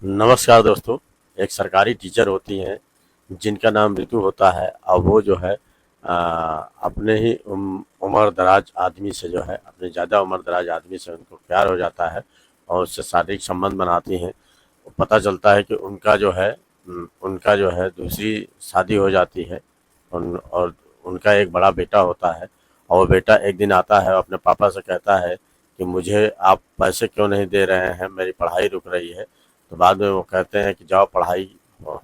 नमस्कार दोस्तों। एक सरकारी टीचर होती हैं जिनका नाम ऋतु होता है और वो जो है अपने ही उम्र दराज आदमी से जो है अपने ज़्यादा उम्र दराज आदमी से उनको प्यार हो जाता है और उससे शारीरिक संबंध बनाती हैं। पता चलता है कि उनका जो है दूसरी शादी हो जाती है। और उनका एक बड़ा बेटा होता है और वो बेटा एक दिन आता है और अपने पापा से कहता है कि मुझे आप पैसे क्यों नहीं दे रहे हैं, मेरी पढ़ाई रुक रही है। तो बाद में वो कहते हैं कि जाओ, पढ़ाई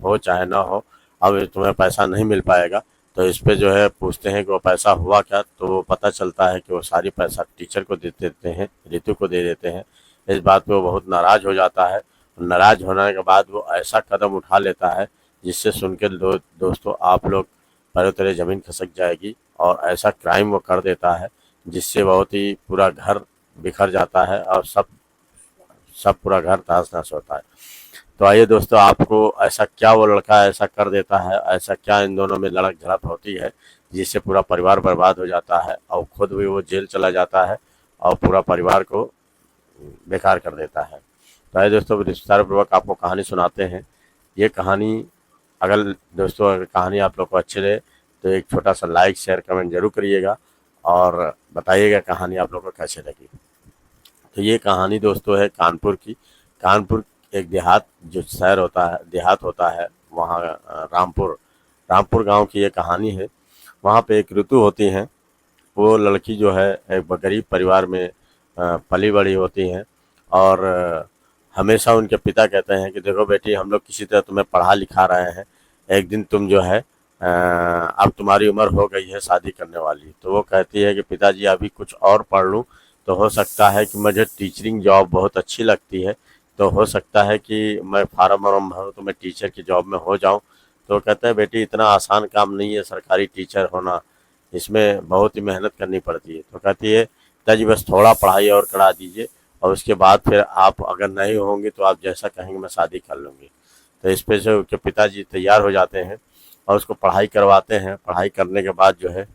हो चाहे ना हो, अब तुम्हें पैसा नहीं मिल पाएगा। तो इस पे जो है पूछते हैं कि वो पैसा हुआ क्या, तो वो पता चलता है कि वो सारी पैसा टीचर को दे देते हैं, ऋतु को दे देते हैं। इस बात पे वो बहुत नाराज हो जाता है। नाराज होने के बाद वो ऐसा कदम उठा लेता है जिससे सुन के दोस्तों आप लोग पैरों तले जमीन खिसक जाएगी। और ऐसा क्राइम वो कर देता है जिससे बहुत ही पूरा घर बिखर जाता है और सब सब पूरा घर तहस नहस होता है। तो आइए दोस्तों, आपको ऐसा क्या वो लड़का ऐसा कर देता है, ऐसा क्या इन दोनों में लड़क झड़प होती है जिससे पूरा परिवार बर्बाद हो जाता है और खुद भी वो जेल चला जाता है और पूरा परिवार को बेकार कर देता है। तो आइए दोस्तों, विस्तार पूर्वक आपको कहानी सुनाते हैं। ये कहानी, अगर दोस्तों अगर कहानी आप लोग को अच्छी लगे तो एक छोटा सा लाइक शेयर कमेंट जरूर करिएगा और बताइएगा कहानी आप लोग को कैसे लगी। तो ये कहानी दोस्तों है कानपुर की। कानपुर एक देहात जो शहर होता है, देहात होता है वहाँ, रामपुर रामपुर गांव की ये कहानी है। वहाँ पे एक ऋतु होती हैं। वो लड़की जो है एक गरीब परिवार में पली बड़ी होती हैं। और हमेशा उनके पिता कहते हैं कि देखो बेटी, हम लोग किसी तरह तुम्हें पढ़ा लिखा रहे हैं, एक दिन तुम जो है अब तुम्हारी उम्र हो गई है शादी करने वाली। तो वो कहती है कि पिताजी अभी कुछ और पढ़ लूँ तो हो सकता है कि मुझे टीचरिंग जॉब बहुत अच्छी लगती है, तो हो सकता है कि मैं फार्म वार्म भरूँ तो मैं टीचर की जॉब में हो जाऊँ। तो वो कहते हैं बेटी, इतना आसान काम नहीं है सरकारी टीचर होना, इसमें बहुत ही मेहनत करनी पड़ती है। तो कहती है पिताजी बस थोड़ा पढ़ाई और करा दीजिए और उसके बाद फिर आप अगर नहीं होंगे तो आप जैसा कहेंगे मैं शादी कर लूँगी। तो इस पे से उसके पिताजी तैयार हो जाते हैं और उसको पढ़ाई करवाते हैं। पढ़ाई करने के बाद जो है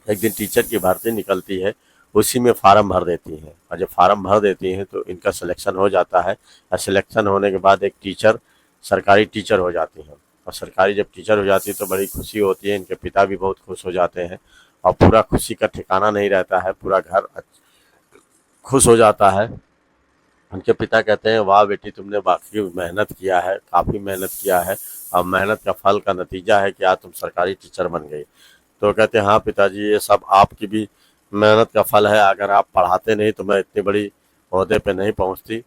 एक दिन टीचर की भर्ती निकलती है, उसी में फार्म भर देती हैं और जब फार्म भर देती हैं तो इनका सिलेक्शन हो जाता है। और सिलेक्शन होने के बाद एक टीचर, सरकारी टीचर हो जाती हैं। और सरकारी जब टीचर हो जाती है तो बड़ी खुशी होती है, इनके पिता भी बहुत खुश हो जाते हैं और पूरा खुशी का ठिकाना नहीं रहता है, पूरा घर खुश हो जाता है। उनके पिता कहते हैं वाह बेटी, तुमने वाकई मेहनत किया है, काफ़ी मेहनत किया है और मेहनत का फल का नतीजा है कि आज तुम सरकारी टीचर बन गई। तो कहते हैं हाँ पिताजी, ये सब आपकी भी मेहनत का फल है, अगर आप पढ़ाते नहीं तो मैं इतनी बड़ी ओहदे पे नहीं पहुंचती।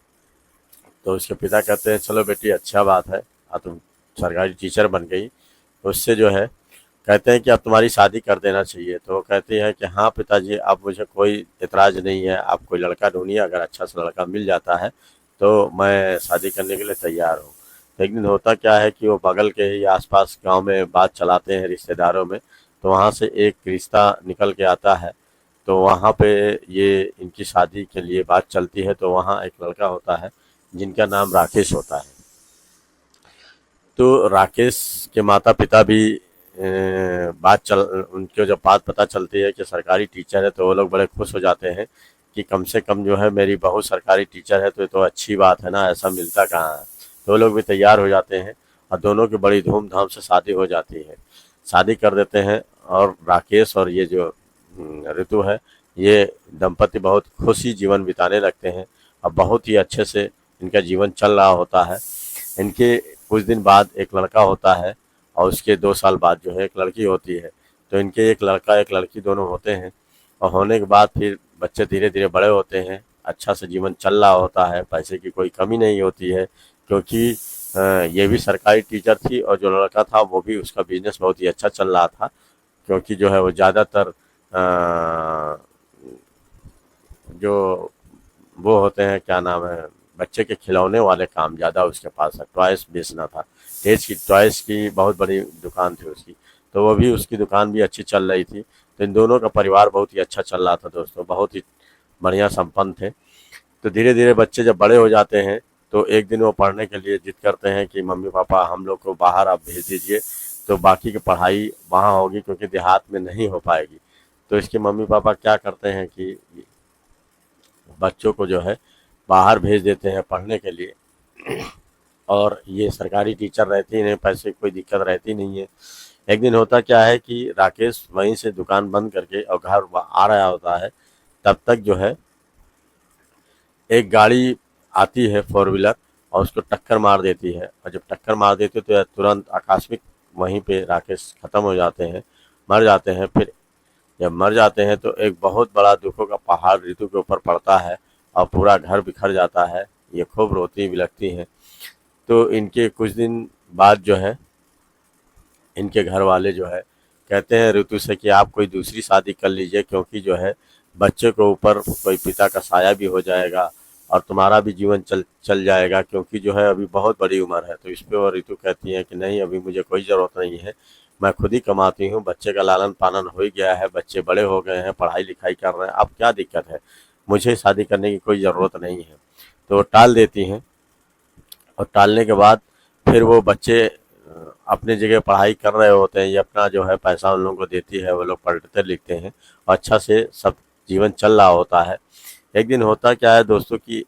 तो उसके पिता कहते हैं चलो बेटी, अच्छा बात है, अब तुम सरकारी टीचर बन गई। उससे जो है कहते हैं कि अब तुम्हारी शादी कर देना चाहिए। तो वो कहती है कि हाँ पिताजी, अब मुझे कोई एतराज़ नहीं है, आप कोई लड़का ढूंढिए, अगर अच्छा सा लड़का मिल जाता है तो मैं शादी करने के लिए तैयार हूँ। तो एक दिन होता क्या है कि वो बगल के ही आसपास गांव में बात चलाते हैं रिश्तेदारों में। तो वहाँ से एक रिश्ता निकल के आता है। तो वहाँ पे ये इनकी शादी के लिए बात चलती है। तो वहाँ एक लड़का होता है जिनका नाम राकेश होता है। तो राकेश के माता पिता भी उनके जब बात पता चलती है कि सरकारी टीचर है तो वो लोग बड़े खुश हो जाते हैं कि कम से कम जो है मेरी बहू सरकारी टीचर है, तो ये तो अच्छी बात है ना, ऐसा मिलता कहाँ है। तो वो लोग भी तैयार हो जाते हैं और दोनों की बड़ी धूमधाम से शादी हो जाती है, शादी कर देते हैं। और राकेश और ये जो ऋतु है, ये दंपति बहुत खुशी जीवन बिताने लगते हैं और बहुत ही अच्छे से इनका जीवन चल रहा होता है। इनके कुछ दिन बाद एक लड़का होता है और उसके 2 साल बाद जो है एक लड़की होती है। तो इनके एक लड़का एक लड़की दोनों होते हैं और होने के बाद फिर बच्चे धीरे धीरे बड़े होते हैं, अच्छा से जीवन चल रहा होता है, पैसे की कोई कमी नहीं होती है क्योंकि ये भी सरकारी टीचर थी और जो लड़का था वो भी, उसका बिजनेस बहुत ही अच्छा चल रहा था। क्योंकि जो है वो ज़्यादातर जो वो होते हैं, क्या नाम है, बच्चे के खिलौने वाले काम ज़्यादा उसके पास है, टॉयस बेचना था। टॉयस की बहुत बड़ी दुकान थी उसकी। तो वो भी, उसकी दुकान भी अच्छी चल रही थी। तो इन दोनों का परिवार बहुत ही अच्छा चल रहा था दोस्तों, बहुत ही बढ़िया संपन्न थे। तो धीरे धीरे बच्चे जब बड़े हो जाते हैं तो एक दिन वो पढ़ने के लिए जिद करते हैं कि मम्मी पापा हम लोग को बाहर आप भेज दीजिए, तो बाकी की पढ़ाई वहाँ होगी क्योंकि देहात में नहीं हो पाएगी। तो इसके मम्मी पापा क्या करते हैं कि बच्चों को जो है बाहर भेज देते हैं पढ़ने के लिए। और ये सरकारी टीचर रहते हैं, इन्हें पैसे की कोई दिक्कत रहती नहीं है। एक दिन होता क्या है कि राकेश वहीं से दुकान बंद करके और घर आ रहा होता है, तब तक जो है एक गाड़ी आती है फोर व्हीलर और उसको टक्कर मार देती है। और जब टक्कर मार देती है तो तुरंत आकस्मिक वहीं पे राकेश खत्म हो जाते हैं, मर जाते हैं। फिर जब मर जाते हैं तो एक बहुत बड़ा दुखों का पहाड़ रितु के ऊपर पड़ता है और पूरा घर बिखर जाता है। ये खूब रोती बिलखती हैं। तो इनके कुछ दिन बाद जो है इनके घर वाले जो है कहते हैं ऋतु से कि आप कोई दूसरी शादी कर लीजिए, क्योंकि जो है बच्चे को ऊपर कोई पिता का साया भी हो जाएगा और तुम्हारा भी जीवन चल चल जाएगा, क्योंकि जो है अभी बहुत बड़ी उम्र है। तो इस पे वो ऋतु कहती है कि नहीं, अभी मुझे कोई ज़रूरत नहीं है, मैं खुद ही कमाती हूँ, बच्चे का लालन पालन हो ही गया है, बच्चे बड़े हो गए हैं, पढ़ाई लिखाई कर रहे हैं, अब क्या दिक्कत है, मुझे शादी करने की कोई ज़रूरत नहीं है। तो वो टाल देती हैं और टालने के बाद फिर वो बच्चे अपनी जगह पढ़ाई कर रहे होते हैं, ये अपना जो है पैसा उन लोगों को देती है, वो लोग पढ़ते लिखते हैं और अच्छा से सब जीवन चल रहा होता है। एक दिन होता क्या है दोस्तों कि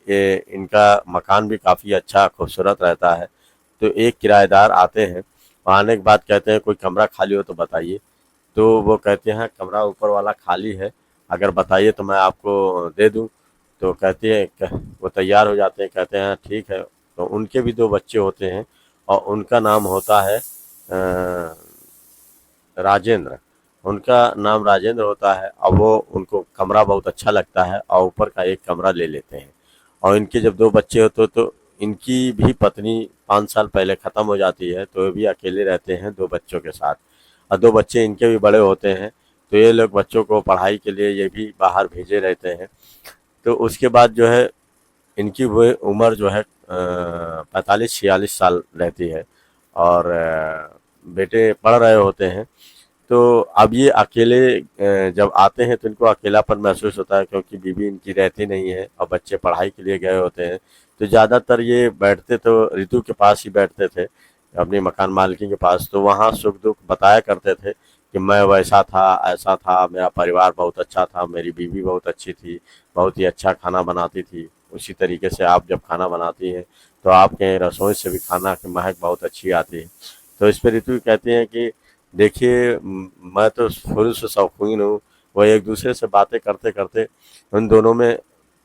इनका मकान भी काफ़ी अच्छा खूबसूरत रहता है। तो एक किराएदार आते हैं, आने के बाद कहते हैं कोई कमरा खाली हो तो बताइए। तो वो कहते हैं कमरा ऊपर वाला खाली है, अगर बताइए तो मैं आपको दे दूं। तो कहते हैं वो तैयार हो जाते हैं, कहते हैं ठीक है। तो उनके भी दो बच्चे होते हैं और उनका नाम होता है राजेंद्र। उनका नाम राजेंद्र होता है और वो उनको कमरा बहुत अच्छा लगता है और ऊपर का एक कमरा ले लेते हैं। और इनके जब दो बच्चे होते तो इनकी भी पत्नी 5 साल पहले ख़त्म हो जाती है, तो ये भी अकेले रहते हैं दो बच्चों के साथ। और दो बच्चे इनके भी बड़े होते हैं, तो ये लोग बच्चों को पढ़ाई के लिए ये भी बाहर भेजे रहते हैं। तो उसके बाद जो है इनकी वो उम्र जो है 45-46 साल रहती है और बेटे पढ़ रहे होते हैं। तो अब ये अकेले जब आते हैं तो इनको अकेलापन महसूस होता है, क्योंकि बीवी इनकी रहती नहीं है और बच्चे पढ़ाई के लिए गए होते हैं। तो ज़्यादातर ये बैठते तो ऋतु के पास ही बैठते थे, अपनी मकान मालकिन के पास। तो वहाँ सुख दुख बताया करते थे कि मैं वैसा था, ऐसा था, मेरा परिवार बहुत अच्छा था, मेरी बीवी बहुत अच्छी थी, बहुत ही अच्छा खाना बनाती थी। उसी तरीके से आप जब खाना बनाती हैं तो आपके रसोई से भी खाना की महक बहुत अच्छी आती है। तो इस पे ऋतु कहती हैं कि देखिए मैं तो शुरू से शौकीन हूँ। वो एक दूसरे से बातें करते करते उन दोनों में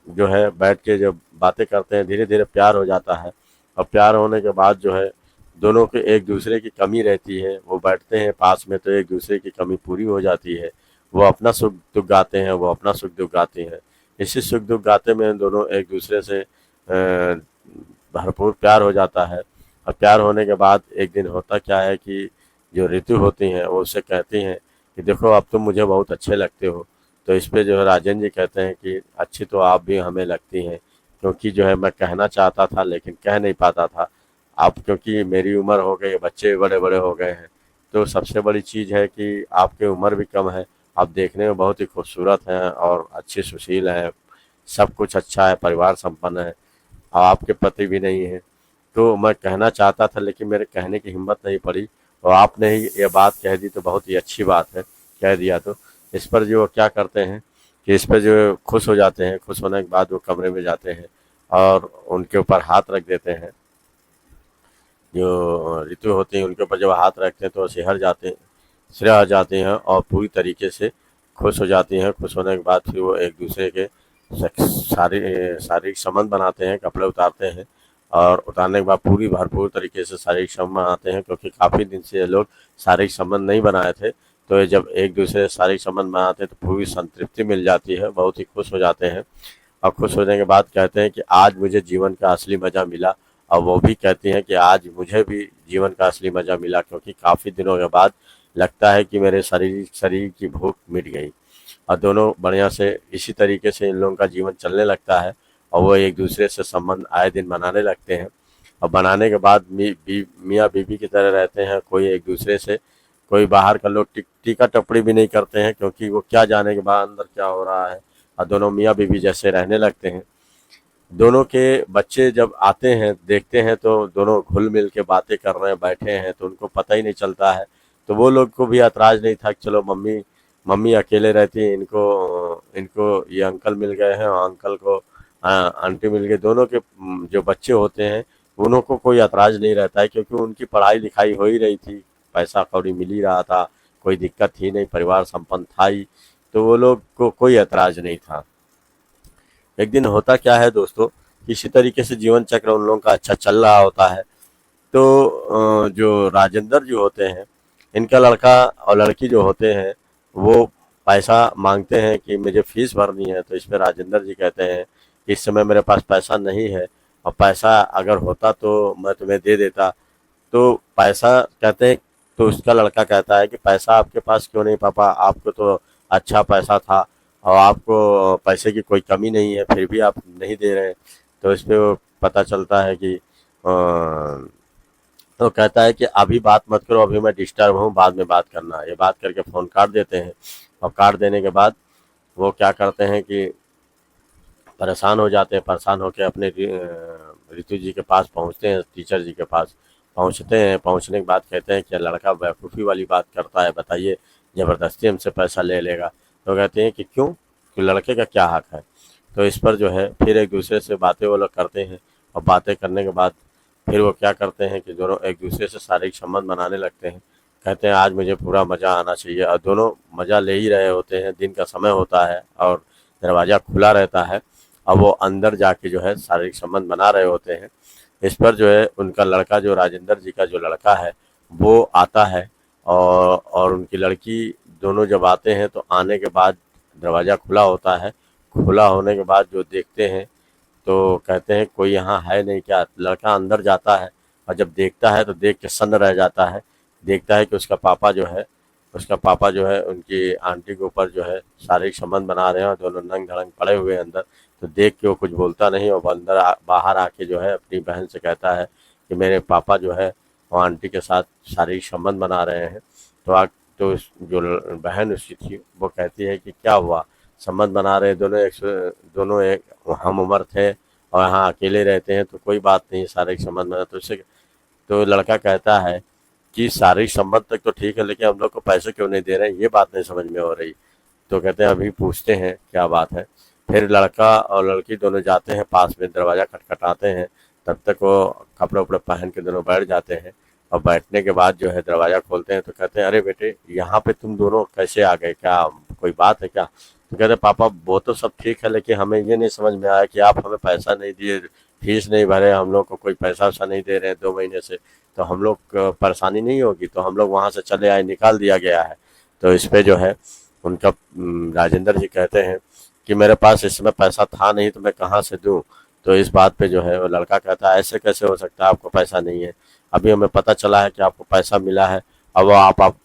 जो है बैठ के जब बातें करते हैं, धीरे धीरे प्यार हो जाता है। और प्यार होने के बाद जो है दोनों के एक दूसरे की कमी रहती है, वो बैठते हैं पास में तो एक दूसरे की कमी पूरी हो जाती है। वो अपना सुख दुख गाते हैं, वो अपना सुख दुख गाते हैं। इसी सुख दुख गाते में दोनों एक दूसरे से भरपूर प्यार हो जाता है। और प्यार होने के बाद एक दिन होता क्या है कि जो ऋतु होती हैं वो उससे कहती हैं कि देखो अब तुम मुझे बहुत अच्छे लगते हो। तो इस पे जो है राजन जी कहते हैं कि अच्छी तो आप भी हमें लगती हैं, क्योंकि जो है मैं कहना चाहता था लेकिन कह नहीं पाता था। आप क्योंकि मेरी उम्र हो गई, बच्चे बड़े बड़े हो गए हैं, तो सबसे बड़ी चीज़ है कि आपकी उम्र भी कम है, आप देखने में बहुत ही खूबसूरत हैं और अच्छे सुशील हैं, सब कुछ अच्छा है, परिवार संपन्न है और आपके पति भी नहीं है। तो मैं कहना चाहता था लेकिन मेरे कहने की हिम्मत नहीं पड़ी और आपने ही ये बात कह दी तो बहुत ही अच्छी बात है, कह दिया तो। इस पर जो क्या करते हैं कि इस पर जो खुश हो जाते हैं, खुश होने के बाद वो कमरे में जाते हैं और उनके ऊपर हाथ रख देते हैं। जो ऋतु होती हैं उनके ऊपर जब हाथ रखते हैं तो वो सिहर जाते हैं और पूरी तरीके से खुश हो जाती हैं। खुश होने के बाद फिर वो एक दूसरे के शारीरिक संबंध बनाते हैं, कपड़े उतारते हैं और उतारने के बाद पूरी भरपूर तरीके से शारीरिक संबंध बनाते हैं, क्योंकि काफ़ी दिन से ये लोग शारीरिक संबंध नहीं बनाए थे। तो ये जब एक दूसरे से शारीरिक संबंध बनाते हैं तो पूरी संतृप्ति मिल जाती है, बहुत ही खुश हो जाते हैं। और खुश होने के बाद कहते हैं कि आज मुझे जीवन का असली मज़ा मिला। और वो भी कहती हैं कि आज मुझे भी जीवन का असली मज़ा मिला, क्योंकि काफ़ी दिनों के बाद लगता है कि मेरे शरीर की भूख मिट गई। और दोनों बढ़िया से इसी तरीके से इन लोगों का जीवन चलने लगता है और वो एक दूसरे से संबंध आए दिन बनाने लगते हैं। और बनाने के बाद मियाँ बीवी की तरह रहते हैं, कोई एक दूसरे से कोई बाहर का लोग टीका टप्पड़ी भी नहीं करते हैं, क्योंकि वो क्या जाने के बाद अंदर क्या हो रहा है। और दोनों मियाँ बीवी जैसे रहने लगते हैं। दोनों के बच्चे जब आते हैं देखते हैं तो दोनों घुल मिल के बातें कर रहे हैं, बैठे हैं, तो उनको पता ही नहीं चलता है। तो वो लोग को भी ऐतराज़ नहीं था कि चलो मम्मी मम्मी अकेले रहती हैं, इनको इनको ये अंकल मिल गए हैं और अंकल को आंटी मिल गई। दोनों के जो बच्चे होते हैं उन्हों को कोई ऐतराज़ नहीं रहता है, क्योंकि उनकी पढ़ाई लिखाई हो ही रही थी, पैसा कौड़ी मिल ही रहा था, कोई दिक्कत थी नहीं, परिवार संपन्न था ही, तो वो लोग को कोई ऐतराज़ नहीं था। एक दिन होता क्या है दोस्तों, किसी तरीके से जीवन चक्र उन लोगों का अच्छा चल रहा होता है, तो जो राजेंद्र जी होते हैं, इनका लड़का और लड़की जो होते हैं, वो पैसा मांगते हैं कि मुझे फीस भरनी है। तो इस पे राजेंद्र जी कहते हैं कि इस समय मेरे पास पैसा नहीं है, और पैसा अगर होता तो मैं तुम्हें दे देता। तो पैसा कहते हैं, तो उसका लड़का कहता है कि पैसा आपके पास क्यों नहीं पापा, आपको तो अच्छा पैसा था और आपको पैसे की कोई कमी नहीं है, फिर भी आप नहीं दे रहे हैं। तो इस पे वो पता चलता है कि तो कहता है कि अभी बात मत करो, अभी मैं डिस्टर्ब हूँ, बाद में बात करना। ये बात करके फ़ोन काट देते हैं, और काट देने के बाद वो क्या करते हैं कि परेशान हो जाते हैं, परेशान होकर अपने ऋतु जी के पास पहुंचते हैं, टीचर जी के पास पहुंचते हैं। पहुंचने के बाद कहते हैं कि लड़का बेवकूफ़ी वाली बात करता है, बताइए ज़बरदस्ती हमसे पैसा ले लेगा। तो कहते हैं कि क्यों, कि लड़के का क्या हक है। तो इस पर जो है फिर एक दूसरे से बातें वो लोग करते हैं, और बातें करने के बाद फिर वो क्या करते हैं कि दोनों एक दूसरे से शारीरिक संबंध बनाने लगते हैं। कहते हैं आज मुझे पूरा मज़ा आना चाहिए, और दोनों मज़ा ले ही रहे होते हैं, दिन का समय होता है और दरवाज़ा खुला रहता है, अब वो अंदर जाके जो है शारीरिक संबंध बना रहे होते हैं। इस पर जो है उनका लड़का, जो राजेंद्र जी का जो लड़का है, वो आता है, और उनकी लड़की, दोनों जब आते हैं तो आने के बाद दरवाज़ा खुला होता है। खुला होने के बाद जो देखते हैं, तो कहते हैं कोई यहाँ है नहीं क्या। लड़का अंदर जाता है, और जब देखता है तो देख के सन्न रह जाता है। देखता है कि उसका पापा जो है उनकी आंटी के ऊपर जो है शारीरिक संबंध बना रहे हैं, और दोनों नंग धड़ंग पड़े हुए हैं अंदर। तो देख के वो कुछ बोलता नहीं, और बाहर आके जो है अपनी बहन से कहता है कि मेरे पापा जो है वो आंटी के साथ शारीरिक संबंध बना रहे हैं। तो जो बहन उसकी थी वो कहती है कि क्या हुआ, संबंध बना रहे, दोनों एक हम उम्र थे और यहाँ अकेले रहते हैं, तो कोई बात नहीं, शारीरिक संबंध बना। तो लड़का कहता है कि शारीरिक संबंध तक तो ठीक है, लेकिन हम लोग को पैसे क्यों नहीं दे रहे हैं, ये बात नहीं समझ में हो रही। तो कहते हैं अभी पूछते हैं क्या बात है। फिर लड़का और लड़की दोनों जाते हैं पास में, दरवाज़ा खटखटाते हैं। तब तक वो कपड़े उपड़े पहन के दोनों बैठ जाते हैं, और बैठने के बाद जो है दरवाज़ा खोलते हैं। तो कहते हैं अरे बेटे, यहाँ पे तुम दोनों कैसे आ गए, क्या कोई बात है क्या। तो कहते हैं पापा वो तो सब ठीक है, लेकिन हमें ये नहीं समझ में आया कि आप हमें पैसा नहीं दिए, फीस नहीं भरे, हम लोग को कोई पैसा वैसा नहीं दे रहे हैं 2 महीने से, तो हम लोग परेशानी नहीं होगी। तो हम लोग वहाँ से चले आए, निकाल दिया गया है। तो इस पे जो है उनका राजेंद्र जी कहते हैं कि मेरे पास इस समय पैसा था नहीं, तो मैं कहाँ से दूँ। तो इस बात पे जो है वो लड़का कहता है ऐसे कैसे हो सकता है, आपको पैसा नहीं है, अभी हमें पता चला है कि आपको पैसा मिला है, अब वो आप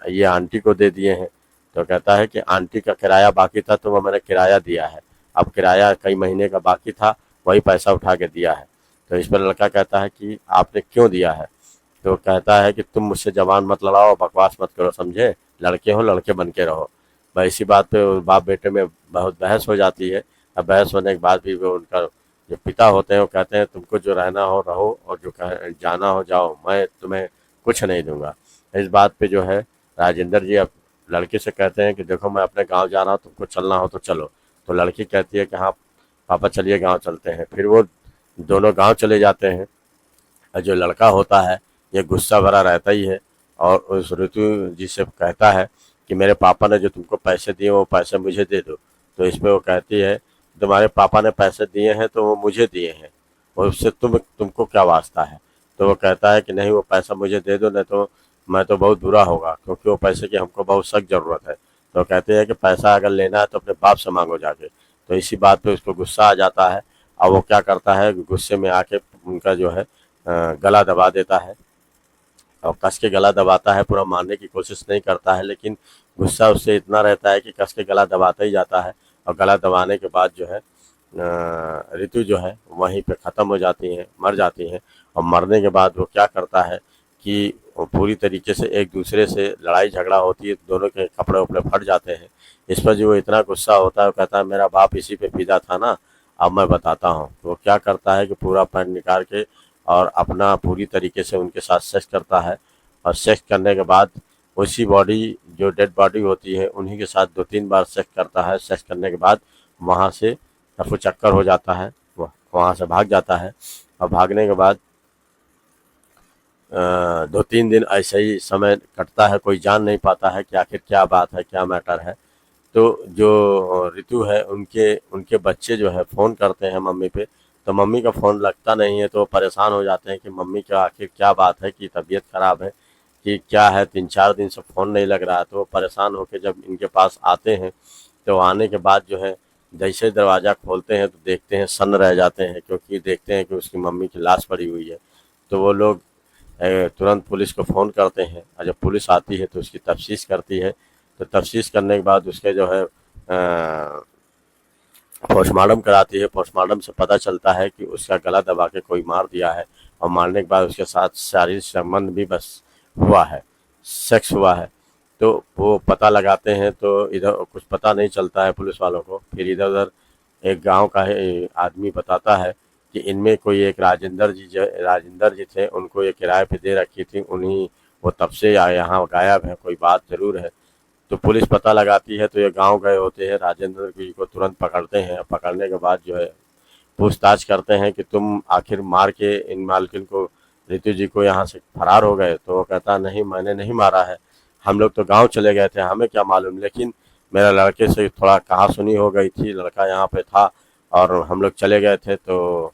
ये आंटी को दे दिए हैं। तो कहता है कि आंटी का किराया बाकी था, तो वो मैंने किराया दिया है, अब किराया कई महीने का बाकी था, वही पैसा उठा के दिया है। तो इस पर लड़का कहता है कि आपने क्यों दिया है। तो कहता है कि तुम मुझसे जबान मत लड़ाओ, बकवास मत करो, समझे, लड़के हो लड़के बन के रहो। भाई इसी बात पे बाप बेटे में बहुत बहस हो जाती है। अब बहस होने के बाद भी वो उनका जो पिता होते हैं वो कहते हैं तुमको जो रहना हो रहो, और जो जाना हो जाओ, मैं तुम्हें कुछ नहीं दूंगा। इस बात पे जो है राजेंद्र जी अब लड़के से कहते हैं कि देखो मैं अपने गांव जा रहा हूँ, तुमको चलना हो तो चलो। तो लड़की कहती है कि हाँ पापा चलिए गांव चलते हैं। फिर वो दोनों गांव चले जाते हैं, और जो लड़का होता है ये गुस्सा भरा रहता ही है, और उस ऋतु जी से कहता है कि मेरे पापा ने जो तुमको पैसे दिए वो पैसे मुझे दे दो। तो इस पे वो कहती है तुम्हारे पापा ने पैसे दिए हैं तो वो मुझे दिए हैं, और उससे तुमको क्या वास्ता है। तो वो कहता है कि नहीं, वो पैसा मुझे दे दो, नहीं तो मैं तो बहुत बुरा होगा, क्योंकि वो पैसे की हमको बहुत सख्त ज़रूरत है। तो कहते हैं कि पैसा अगर लेना है तो अपने बाप से मांगो जाके। तो इसी बात पे उसको गुस्सा आ जाता है, और वो क्या करता है गुस्से में आके उनका जो है गला दबा देता है, और कस के गला दबाता है, पूरा मारने की कोशिश नहीं करता है, लेकिन गुस्सा उससे इतना रहता है कि कस के गला दबाता ही जाता है। और गला दबाने के बाद जो है ऋतु जो है वहीं पे ख़त्म हो जाती हैं, मर जाती हैं। और मरने के बाद वो क्या करता है कि वो पूरी तरीके से एक दूसरे से लड़ाई झगड़ा होती है, दोनों के कपड़े उपड़े फट जाते हैं। इस पर जो वो इतना गुस्सा होता है, वो कहता है मेरा बाप इसी पे फिदा था ना, अब मैं बताता हूँ। तो वो क्या करता है कि पूरा पैंट निकाल के और अपना पूरी तरीके से उनके साथ सेक्स करता है, और सेक्स करने के बाद उसी बॉडी, जो डेड बॉडी होती है, उन्हीं के साथ 2-3 बार सेक्स करता है। सेक्स करने के बाद वहाँ से रफू चक्कर हो जाता है, वहाँ से भाग जाता है। और भागने के बाद 2-3 दिन ऐसे ही समय कटता है, कोई जान नहीं पाता है कि आखिर क्या बात है, क्या मैटर है। तो जो ऋतु है उनके उनके बच्चे जो है फ़ोन करते हैं मम्मी पे, तो मम्मी का फ़ोन लगता नहीं है, तो वो परेशान हो जाते हैं कि मम्मी का आखिर क्या बात है, कि तबीयत ख़राब है, कि क्या है, 3-4 दिन से फ़ोन नहीं लग रहा है। तो वो परेशान होके जब इनके पास आते हैं, तो आने के बाद जो है जैसे ही दरवाज़ा खोलते हैं तो देखते हैं, सन्न रह जाते हैं, क्योंकि देखते हैं कि उसकी मम्मी की लाश पड़ी हुई है। तो वो लोग तुरंत पुलिस को फ़ोन करते हैं, और जब पुलिस आती है तो उसकी तफ्तीश करती है। तो तफ्तीश करने के बाद उसके जो है पोस्टमार्टम कराती है। पोस्टमार्टम से पता चलता है कि उसका गला दबा के कोई मार दिया है, और मारने के बाद उसके साथ शारीरिक संबंध भी बस हुआ है, सेक्स हुआ है। तो वो पता लगाते हैं, तो इधर कुछ पता नहीं चलता है पुलिस वालों को। फिर इधर उधर एक गांव का ही आदमी बताता है कि इनमें कोई एक राजेंद्र जी थे, उनको ये किराए पे दे रखी थी, उन्हीं वो तब से यहाँ गायब है, कोई बात जरूर है। तो पुलिस पता लगाती है, तो ये गांव गए होते हैं, राजेंद्र जी को तुरंत पकड़ते हैं। पकड़ने के बाद जो है पूछताछ करते हैं कि तुम आखिर मार के इन मालकिन को, ऋतु जी को, यहाँ से फरार हो गए। तो वो कहता नहीं, मैंने नहीं मारा है, हम लोग तो गांव चले गए थे, हमें क्या मालूम, लेकिन मेरा लड़के से थोड़ा कहासुनी हो गई थी, लड़का यहाँ पे था और हम लोग चले गए थे। तो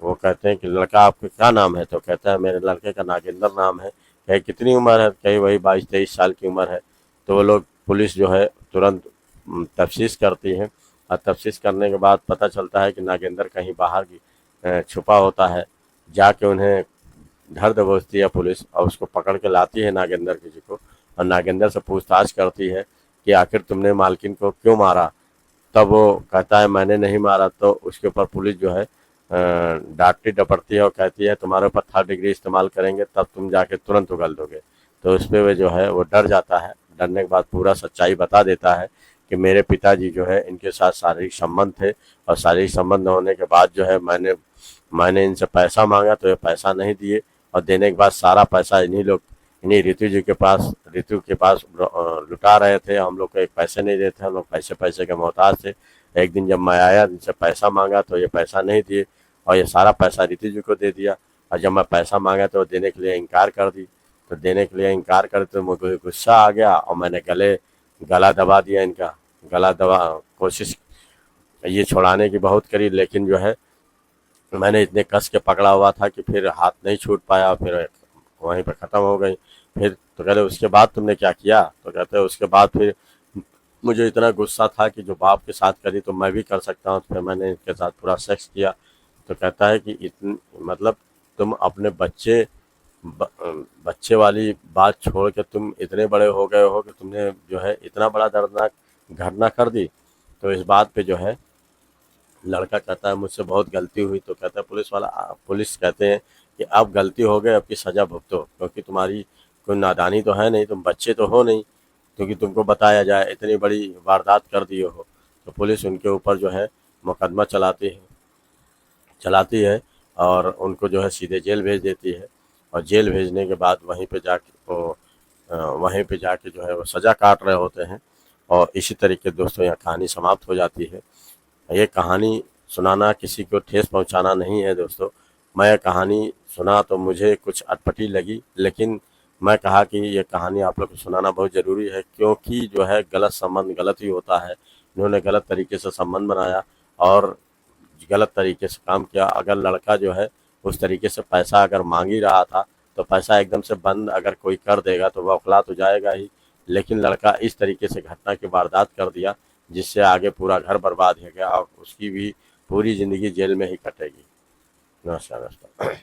वो कहते हैं कि लड़का आपका क्या नाम है? तो कहता है मेरे लड़के का नागेंद्र नाम है। कहे कितनी उम्र है? कहीं वही 22-23 साल की उम्र है। तो वो लोग, पुलिस जो है तुरंत तफ्तीश करती है, और तफ्तीश करने के बाद पता चलता है कि नागेंद्र कहीं बाहर छुपा होता है। जाके उन्हें घर दबोचती है पुलिस, और उसको पकड़ के लाती है नागेंद्र जी को, और नागेंद्र से पूछताछ करती है कि आखिर तुमने मालकिन को क्यों मारा? तब वो कहता है मैंने नहीं मारा। तो उसके ऊपर पुलिस जो है डांटती डपटती है और कहती है तुम्हारे ऊपर 3rd डिग्री इस्तेमाल करेंगे, तब तुम जाके तुरंत उगल दोगे। तो उस पे वो जो है वो डर जाता है। डरने के बाद पूरा सच्चाई बता देता है कि मेरे पिताजी जो है इनके साथ शारीरिक संबंध थे, और शारीरिक संबंध होने के बाद जो है मैंने मैंने इनसे पैसा मांगा, तो ये पैसा नहीं दिए, और देने के बाद सारा पैसा इन्हीं ऋतु के पास लुटा रहे थे। हम लोग को एक पैसे नहीं देते, हम लोग पैसे पैसे के मोहताज थे। एक दिन जब मैं आया, इनसे पैसा मांगा, तो ये पैसा नहीं दिए, और ये सारा पैसा ऋतु जी को दे दिया। और जब मैं पैसा मांगा तो देने के लिए इनकार कर दी। तो देने के लिए इनकार कर, तो मुझे गुस्सा आ गया, और मैंने गला दबा दिया इनका। गला दबा कोशिश ये छुड़ाने की बहुत करी, लेकिन जो है मैंने इतने कस के पकड़ा हुआ था कि फिर हाथ नहीं छूट पाया, फिर वहीं पे ख़त्म हो गई। फिर तो कहते उसके बाद तुमने क्या किया? तो कहते उसके बाद फिर मुझे इतना गुस्सा था कि जो बाप के साथ करी तो मैं भी कर सकता हूँ। तो फिर मैंने इनके साथ पूरा सेक्स किया। तो कहता है कि मतलब तुम अपने ब, बच्चे वाली बात छोड़ के तुम इतने बड़े हो गए हो कि तुमने जो है इतना बड़ा दर्दनाक घटना कर दी। तो इस बात पे जो है लड़का कहता है मुझसे बहुत गलती हुई। तो कहता है पुलिस कहते हैं कि अब गलती हो गई, अब की सज़ा भुगतो, क्योंकि तुम्हारी कोई नादानी तो है नहीं, तुम बच्चे तो हो नहीं, क्योंकि तुमको बताया जाए इतनी बड़ी वारदात कर दिए हो। तो पुलिस उनके ऊपर जो है मुकदमा चलाती है, और उनको जो है सीधे जेल भेज देती है। और जेल भेजने के बाद वहीं पे जाके जो है वो सज़ा काट रहे होते हैं। और इसी तरीके दोस्तों यहाँ कहानी समाप्त हो जाती है। ये कहानी सुनाना किसी को ठेस पहुंचाना नहीं है दोस्तों। मैं ये कहानी सुना तो मुझे कुछ अटपटी लगी, लेकिन मैं कहा कि ये कहानी आप लोग को सुनाना बहुत ज़रूरी है, क्योंकि जो है गलत संबंध गलत ही होता है। इन्होंने गलत तरीके से संबंध बनाया और गलत तरीके से काम किया। अगर लड़का जो है उस तरीके से पैसा अगर मांग ही रहा था, तो पैसा एकदम से बंद अगर कोई कर देगा तो वह औखला तो जाएगा ही। लेकिन लड़का इस तरीके से घटना की वारदात कर दिया, जिससे आगे पूरा घर बर्बाद हो गया, और उसकी भी पूरी ज़िंदगी जेल में ही कटेगी। नमस्कार दोस्तों।